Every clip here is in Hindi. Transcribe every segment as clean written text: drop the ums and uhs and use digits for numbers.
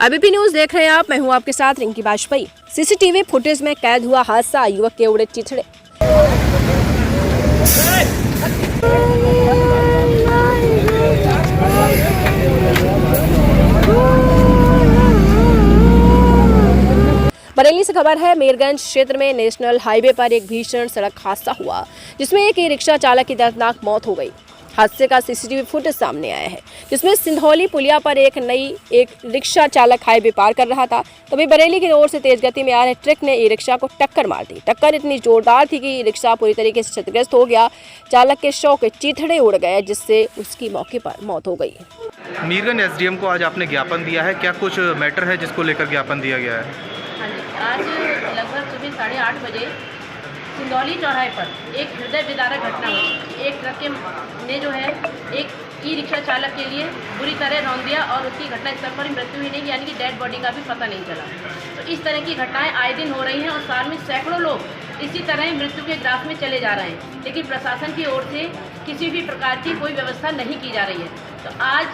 एबीपी न्यूज देख रहे हैं आप। मैं हूं आपके साथ रिंकी वाजपेयी। सीसीटीवी फुटेज में कैद हुआ हादसा, युवक के उड़े चिथड़े। बरेली से खबर है। मीरगंज क्षेत्र में नेशनल हाईवे पर एक भीषण सड़क हादसा हुआ, जिसमें एक रिक्शा चालक की दर्दनाक मौत हो गई। हादसे का सीसीटीवी फुटेज सामने आया है, जिसमें सिंधौली पुलिया पर एक रिक्शा चालक हाईवे पार कर रहा था। तभी बरेली की ओर से तेज गति में आ रहे ट्रक ने ई रिक्शा को टक्कर मार दी। टक्कर इतनी जोरदार थी कि ई रिक्शा पूरी तरीके से क्षतिग्रस्त हो गया। चालक के शव के चीथड़े उड़ गए, जिससे उसकी मौके पर मौत हो गई। मीरगंज एसडीएम को आज आपने ज्ञापन दिया है, क्या कुछ मैटर है जिसको लेकर ज्ञापन दिया गया है? हाँ जी, आज लगभग सुबह 8:30 बजे सिंधौली चौराहे पर एक हृदय विदारक घटना हुई। एक ट्रक ने जो है एक ई रिक्शा चालक के लिए बुरी तरह रौंद दिया और उसकी घटनास्थल पर मृत्यु ही नहीं, यानी कि डेड बॉडी का भी पता नहीं चला। तो इस तरह की घटनाएं आए दिन हो रही हैं और साल में सैकड़ों लोग इसी तरह मृत्यु के ग्राफ में चले जा रहे हैं, लेकिन प्रशासन की ओर से किसी भी प्रकार की कोई व्यवस्था नहीं की जा रही है। तो आज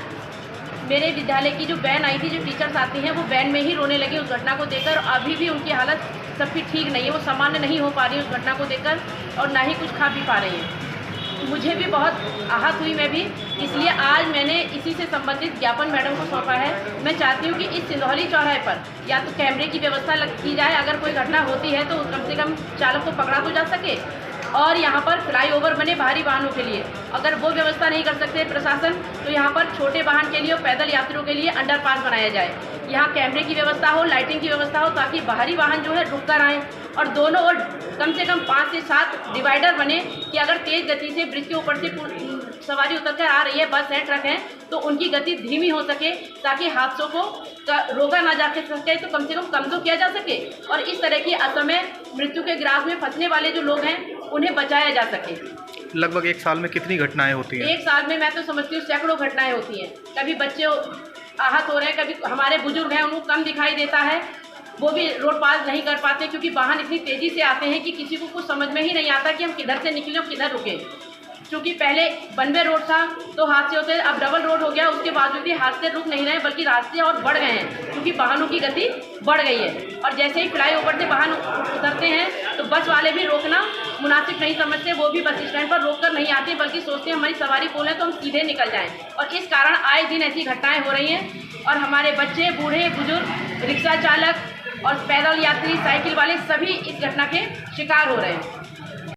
मेरे विद्यालय की जो वैन आई थी, जो टीचर्स आती हैं, वो वैन में ही रोने लगी उस घटना को देखकर। अभी भी उनकी हालत सबकी ठीक नहीं है, वो सामान्य नहीं हो पा रही है उस घटना को देखकर, और ना ही कुछ खा पी पा रही हैं। मुझे भी बहुत आहत हुई मैं भी, इसलिए आज मैंने इसी से संबंधित ज्ञापन मैडम को सौंपा है। मैं चाहती हूँ कि इस सिंधौली चौराहे पर या तो कैमरे की व्यवस्था की जाए, अगर कोई घटना होती है तो कम से कम चालक को पकड़ा तो जा सके, और यहाँ पर फ्लाईओवर बने भारी वाहनों के लिए। अगर वो व्यवस्था नहीं कर सकते प्रशासन, तो यहाँ पर छोटे वाहन के लिए और पैदल यात्रियों के लिए अंडरपास बनाया जाए। यहाँ कैमरे की व्यवस्था हो, लाइटिंग की व्यवस्था हो, ताकि बाहरी वाहन जो है रुक कर आएँ, और दोनों ओर कम से कम 5 से 7 डिवाइडर बने कि अगर तेज़ गति से ब्रिज के ऊपर से सवारी उतर कर आ रही है, बस है, ट्रक है, तो उनकी गति धीमी हो सके, ताकि हादसों को रोका ना जा सके, तो कम से कम तो किया जा सके, और इस तरह की असमय मृत्यु के ग्राफ में फंसने वाले जो लोग हैं उन्हें बचाया जा सके। लगभग एक साल में कितनी घटनाएं होती हैं? एक साल में मैं तो समझती हूँ सैकड़ों घटनाएं होती हैं। कभी बच्चे आहत हो रहे हैं, कभी हमारे बुजुर्ग हैं, उनको कम दिखाई देता है, वो भी रोड पास नहीं कर पाते, क्योंकि वाहन इतनी तेज़ी से आते हैं कि किसी को कुछ समझ में ही नहीं आता कि हम किधर से निकले और किधर रुके। क्योंकि पहले 1 रोड था तो हादसे होते, अब डबल रोड हो गया, उसके बावजूद भी हादसे रुक नहीं रहे, बल्कि रास्ते और बढ़ गए हैं, क्योंकि वाहनों की गति बढ़ गई है। और जैसे ही फ्लाईओवर से वाहन उतरते हैं तो बस वाले भी रोकना मुनासिब नहीं समझते, वो भी बस स्टैंड पर रोक कर नहीं आते, बल्कि सोचते हैं हमारी सवारी फुल है तो हम सीधे निकल जाएं। और इस कारण आए दिन ऐसी घटनाएं हो रही हैं, और हमारे बच्चे, बूढ़े, बुजुर्ग, रिक्शा चालक और पैदल यात्री, साइकिल वाले सभी इस घटना के शिकार हो रहे हैं।